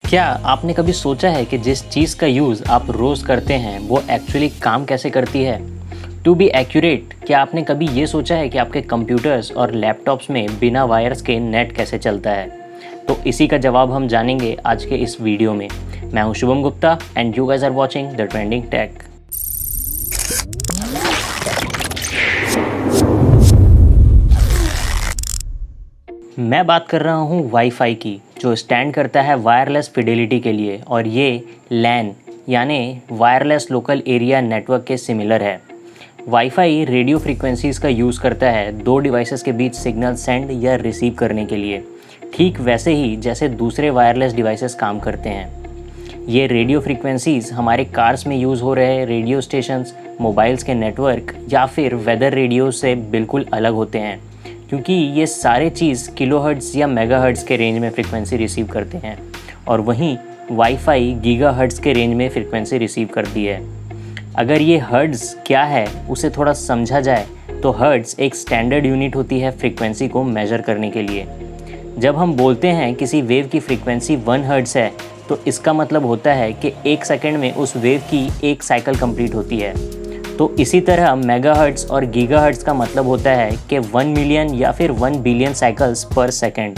क्या आपने कभी सोचा है कि जिस चीज़ का यूज़ आप रोज़ करते हैं वो एक्चुअली काम कैसे करती है? टू बी एक्यूरेट, क्या आपने कभी ये सोचा है कि आपके कंप्यूटर्स और लैपटॉप्स में बिना वायर्स के नेट कैसे चलता है? तो इसी का जवाब हम जानेंगे आज के इस वीडियो में। मैं हूं Shubham Gupta and you guys are watching the trending tech. मैं बात कर रहा हूँ वाईफाई की, जो स्टैंड करता है वायरलेस फिडेलिटी के लिए, और ये लैन यानी वायरलेस लोकल एरिया नेटवर्क के सिमिलर है। वाईफाई रेडियो फ्रीक्वेंसीज़ का यूज़ करता है दो डिवाइसेस के बीच सिग्नल सेंड या रिसीव करने के लिए, ठीक वैसे ही जैसे दूसरे वायरलेस डिवाइसेस काम करते हैं। ये रेडियो फ्रीक्वेंसीज़ हमारे कार्स में यूज़ हो रहे रेडियो स्टेशंस, मोबाइल्स के नेटवर्क या फिर वेदर रेडियो से बिल्कुल अलग होते हैं, क्योंकि ये सारे चीज़ किलोहर्ट्ज़ या मेगाहर्ट्ज़ के रेंज में फ्रीक्वेंसी रिसीव करते हैं, और वहीं वाईफाई गीगाहर्ट्ज़ के रेंज में फ्रीक्वेंसी रिसीव करती है। अगर ये हर्ट्ज़ क्या है उसे थोड़ा समझा जाए तो हर्ट्ज़ एक स्टैंडर्ड यूनिट होती है फ्रीक्वेंसी को मेजर करने के लिए। जब हम बोलते हैं किसी वेव की फ्रीक्वेंसी 1 हर्ट्ज़ है, तो इसका मतलब होता है कि 1 सेकंड में उस वेव की एक साइकिल कंप्लीट होती है। तो इसी तरह मेगाहर्ट्ज़ और गीगाहर्ट्ज़ का मतलब होता है कि 1 मिलियन या फिर 1 बिलियन साइकिल्स पर सेकंड।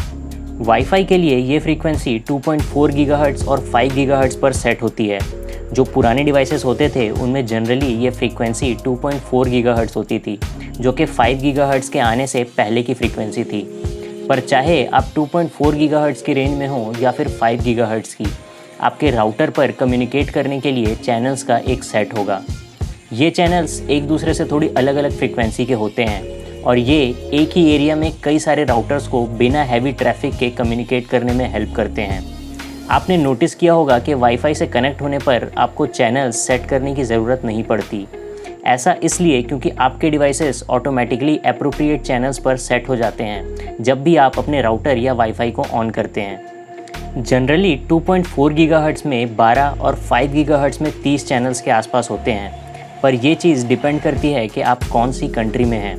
वाईफाई के लिए ये फ्रीक्वेंसी 2.4 गीगाहर्ट्ज़ और 5 गीगाहर्ट्ज़ पर सेट होती है। जो पुराने डिवाइसेस होते थे उनमें जनरली ये फ्रीक्वेंसी 2.4 गीगाहर्ट्ज़ होती थी, जो कि 5 गीगाहर्ट्ज़ के आने से पहले की फ्रीक्वेंसी थी। पर चाहे आप 2.4 गीगाहर्ट्ज़ की रेंज में हो या फिर 5 गीगाहर्ट्ज़ की, आपके राउटर पर कम्युनिकेट करने के लिए चैनल्स का एक सेट होगा। ये चैनल्स एक दूसरे से थोड़ी अलग अलग फ्रीक्वेंसी के होते हैं, और ये एक ही एरिया में कई सारे राउटर्स को बिना हैवी ट्रैफिक के कम्युनिकेट करने में हेल्प करते हैं। आपने नोटिस किया होगा कि वाईफाई से कनेक्ट होने पर आपको चैनल्स सेट करने की ज़रूरत नहीं पड़ती। ऐसा इसलिए क्योंकि आपके डिवाइसेस ऑटोमेटिकली एप्रोप्रिएट चैनल्स पर सेट हो जाते हैं जब भी आप अपने राउटर या वाईफाई को ऑन करते हैं। जनरली 2.4 गीगाहर्ट्ज़ में 12 और 5 गीगाहर्ट्ज़ में 30 चैनल्स के आसपास होते हैं, पर ये चीज़ डिपेंड करती है कि आप कौन सी कंट्री में हैं।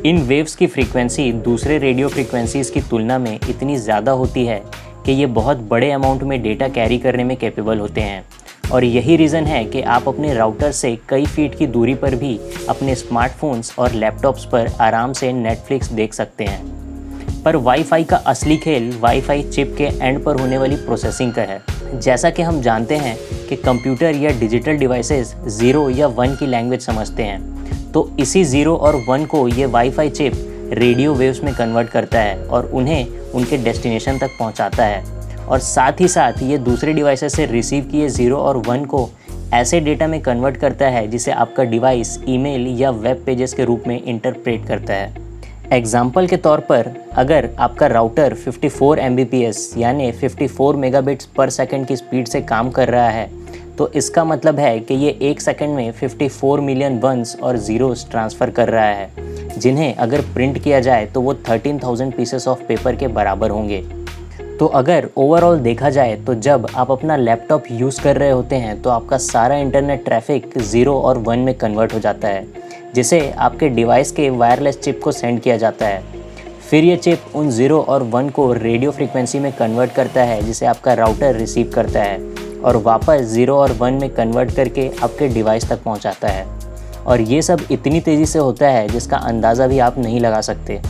इन वेव्स की फ्रीक्वेंसी दूसरे रेडियो फ्रीक्वेंसीज़ की तुलना में इतनी ज़्यादा होती है कि ये बहुत बड़े अमाउंट में डेटा कैरी करने में कैपेबल होते हैं, और यही रीज़न है कि आप अपने राउटर से कई फीट की दूरी पर भी अपने स्मार्टफोन्स और लैपटॉप्स पर आराम से नेटफ्लिक्स देख सकते हैं। पर वाईफाई का असली खेल वाईफाई चिप के एंड पर होने वाली प्रोसेसिंग का है। जैसा कि हम जानते हैं कि कंप्यूटर या डिजिटल डिवाइसेस 0 या 1 की लैंग्वेज समझते हैं, तो इसी 0 और 1 को ये वाईफाई चिप रेडियो वेव्स में कन्वर्ट करता है और उन्हें उनके डेस्टिनेशन तक पहुंचाता है, और साथ ही साथ ये दूसरे डिवाइसेस से रिसीव किए 0 और 1 को ऐसे डेटा में कन्वर्ट करता है जिसे आपका डिवाइस ईमेल या वेब पेजेस के रूप में इंटरप्रेट करता है। एग्जाम्पल के तौर पर, अगर आपका राउटर 54 Mbps यानी 54 मेगाबिट्स पर सेकंड की स्पीड से काम कर रहा है, तो इसका मतलब है कि ये 1 सेकंड में 54 मिलियन वंस और ज़ीरोस ट्रांसफ़र कर रहा है, जिन्हें अगर प्रिंट किया जाए तो वो 13,000 पीसेस ऑफ पेपर के बराबर होंगे। तो अगर ओवरऑल देखा जाए तो जब आप अपना लैपटॉप यूज़ कर रहे होते हैं तो आपका सारा इंटरनेट ट्रैफिक 0 और 1 में कन्वर्ट हो जाता है, जिसे आपके डिवाइस के वायरलेस चिप को सेंड किया जाता है। फिर ये चिप उन 0 और 1 को रेडियो फ्रीक्वेंसी में कन्वर्ट करता है, जिसे आपका राउटर रिसीव करता है और वापस 0 और 1 में कन्वर्ट करके आपके डिवाइस तक पहुंचाता है। और ये सब इतनी तेज़ी से होता है जिसका अंदाज़ा भी आप नहीं लगा सकते।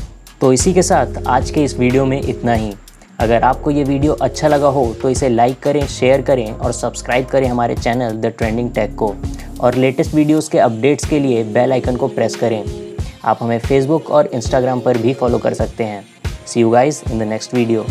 तो इसी के साथ आज के इस वीडियो में इतना ही। अगर आपको ये वीडियो अच्छा लगा हो तो इसे लाइक करें, शेयर करें और सब्सक्राइब करें हमारे चैनल द ट्रेंडिंग टेक को, और लेटेस्ट वीडियोस के अपडेट्स के लिए बेल आइकन को प्रेस करें। आप हमें फेसबुक और इंस्टाग्राम पर भी फॉलो कर सकते हैं। See you guys in the next video.